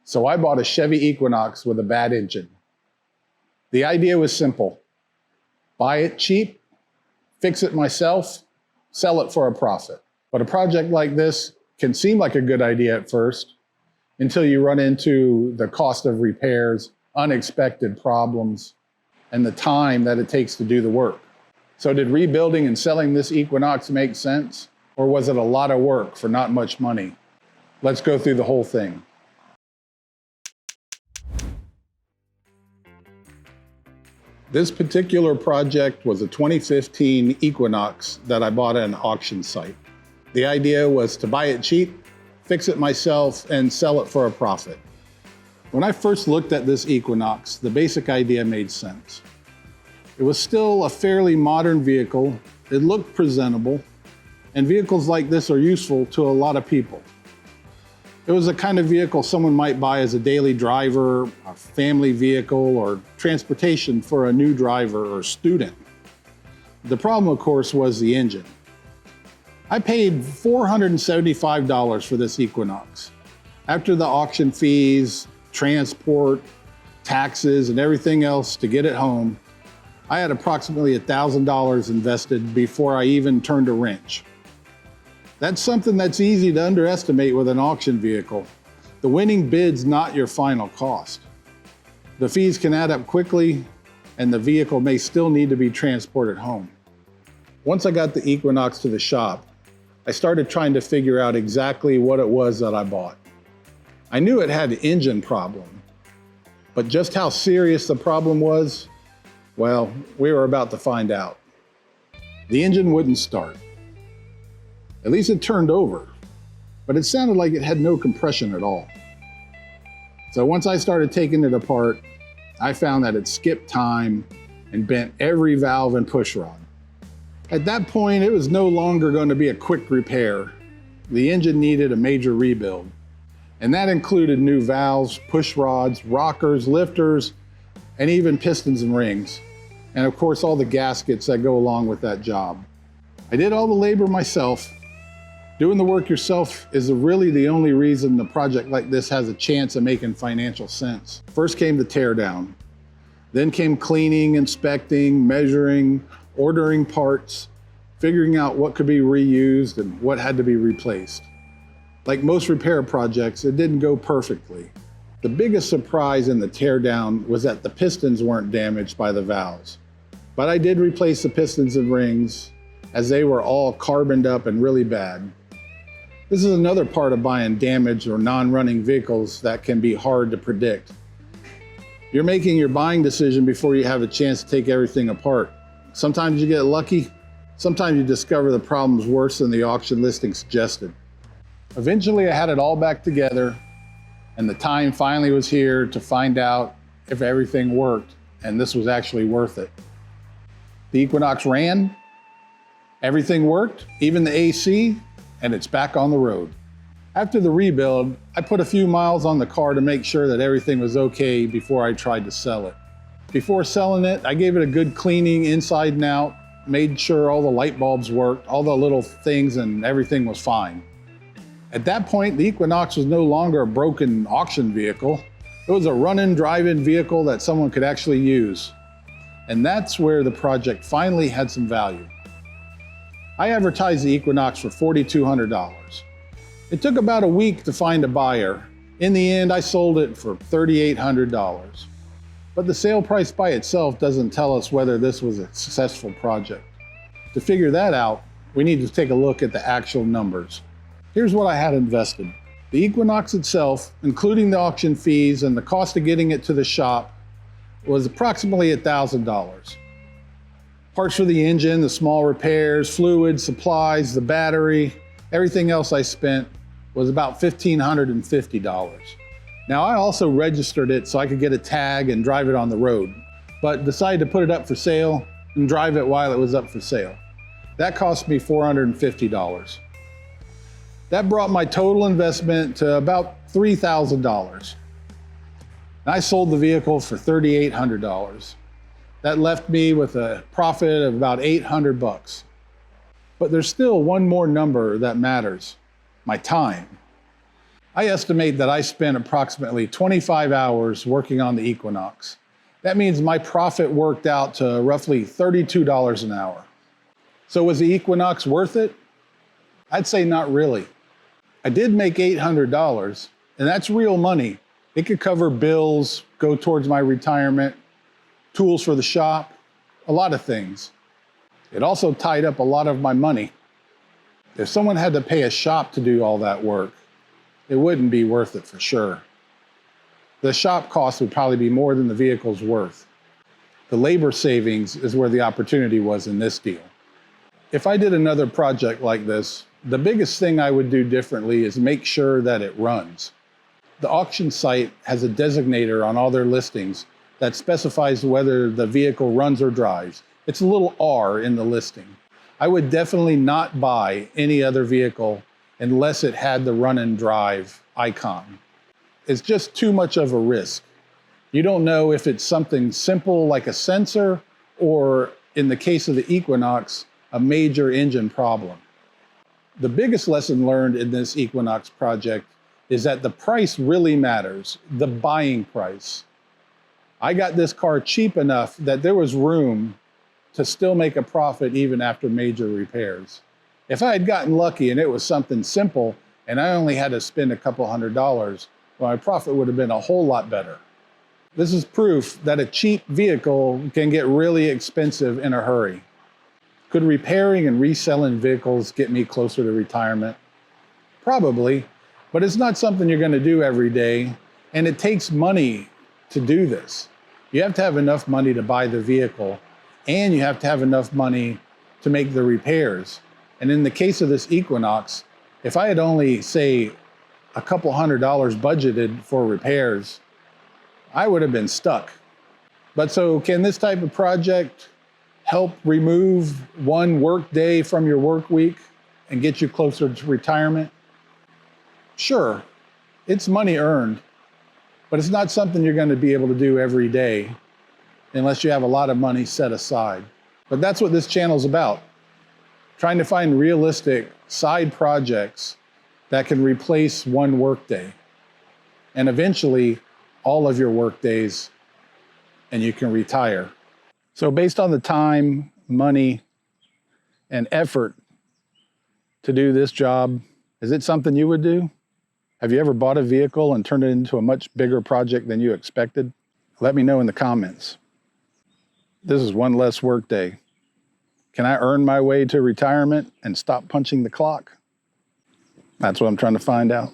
So I bought a Chevy Equinox with a bad engine. The idea was simple. Buy it cheap, fix it myself, sell it for a profit. But a project like this can seem like a good idea at first until you run into the cost of repairs, unexpected problems, and the time that it takes to do the work. So did rebuilding and selling this Equinox make sense? Or was it a lot of work for not much money? Let's go through the whole thing. This particular project was a 2015 Equinox that I bought at an auction site. The idea was to buy it cheap, fix it myself, and sell it for a profit. When I first looked at this Equinox, the basic idea made sense. It was still a fairly modern vehicle, it looked presentable, and vehicles like this are useful to a lot of people. It was the kind of vehicle someone might buy as a daily driver, a family vehicle, or transportation for a new driver or student. The problem, of course, was the engine. I paid $475 for this Equinox. After the auction fees, transport, taxes, and everything else to get it home, I had approximately $1,000 invested before I even turned a wrench. That's something that's easy to underestimate with an auction vehicle. The winning bid's not your final cost. The fees can add up quickly, and the vehicle may still need to be transported home. Once I got the Equinox to the shop, I started trying to figure out exactly what it was that I bought. I knew it had an engine problem, but just how serious the problem was, well, we were about to find out. The engine wouldn't start. At least it turned over, but it sounded like it had no compression at all. So once I started taking it apart, I found that it skipped time and bent every valve and push rod. At that point, it was no longer going to be a quick repair. The engine needed a major rebuild, and that included new valves, push rods, rockers, lifters, and even pistons and rings, and of course all the gaskets that go along with that job. I did all the labor myself. Doing the work yourself is really the only reason a project like this has a chance of making financial sense. First came the teardown, then came cleaning, inspecting, measuring, ordering parts, figuring out what could be reused and what had to be replaced. Like most repair projects, it didn't go perfectly. The biggest surprise in the teardown was that the pistons weren't damaged by the valves. But I did replace the pistons and rings, as they were all carboned up and really bad. This is another part of buying damaged or non-running vehicles that can be hard to predict. You're making your buying decision before you have a chance to take everything apart. Sometimes you get lucky, sometimes you discover the problem's worse than the auction listing suggested. Eventually I had it all back together, and the time finally was here to find out if everything worked, and this was actually worth it. The Equinox ran, everything worked, even the AC, and it's back on the road. After the rebuild, I put a few miles on the car to make sure that everything was okay before I tried to sell it. Before selling it, I gave it a good cleaning inside and out, made sure all the light bulbs worked, all the little things, and everything was fine. At that point, the Equinox was no longer a broken auction vehicle. It was a running, driving vehicle that someone could actually use. And that's where the project finally had some value. I advertised the Equinox for $4,200. It took about a week to find a buyer. In the end, I sold it for $3,800. But the sale price by itself doesn't tell us whether this was a successful project. To figure that out, we need to take a look at the actual numbers. Here's what I had invested. The Equinox itself, including the auction fees and the cost of getting it to the shop, was approximately $1,000. Parts for the engine, the small repairs, fluids, supplies, the battery, everything else I spent was about $1,550. Now I also registered it so I could get a tag and drive it on the road, but decided to put it up for sale and drive it while it was up for sale. That cost me $450. That brought my total investment to about $3,000. I sold the vehicle for $3,800. That left me with a profit of about $800. But there's still one more number that matters: my time. I estimate that I spent approximately 25 hours working on the Equinox. That means my profit worked out to roughly $32 an hour. So was the Equinox worth it? I'd say not really. I did make $800, and that's real money. It could cover bills, go towards my retirement, tools for the shop, a lot of things. It also tied up a lot of my money. If someone had to pay a shop to do all that work, it wouldn't be worth it for sure. The shop cost would probably be more than the vehicle's worth. The labor savings is where the opportunity was in this deal. If I did another project like this, the biggest thing I would do differently is make sure that it runs. The auction site has a designator on all their listings that specifies whether the vehicle runs or drives. It's a little R in the listing. I would definitely not buy any other vehicle unless it had the run and drive icon. It's just too much of a risk. You don't know if it's something simple like a sensor or, in the case of the Equinox, a major engine problem. The biggest lesson learned in this Equinox project is that the price really matters, the buying price. I got this car cheap enough that there was room to still make a profit even after major repairs. If I had gotten lucky and it was something simple and I only had to spend a couple $100, well, my profit would have been a whole lot better. This is proof that a cheap vehicle can get really expensive in a hurry. Could repairing and reselling vehicles get me closer to retirement? Probably, but it's not something you're going to do every day, and it takes money to do this. You have to have enough money to buy the vehicle, and you have to have enough money to make the repairs. And in the case of this Equinox, if I had only, say, a couple $100 budgeted for repairs, I would have been stuck. But so can this type of project help remove one work day from your work week and get you closer to retirement? Sure, it's money earned, but it's not something you're going to be able to do every day unless you have a lot of money set aside. But that's what this channel's about, trying to find realistic side projects that can replace one workday and eventually all of your work days, and you can retire. So based on the time, money, and effort to do this job, is it something you would do? Have you ever bought a vehicle and turned it into a much bigger project than you expected? Let me know in the comments. This is One Less Workday. Can I earn my way to retirement and stop punching the clock? That's what I'm trying to find out.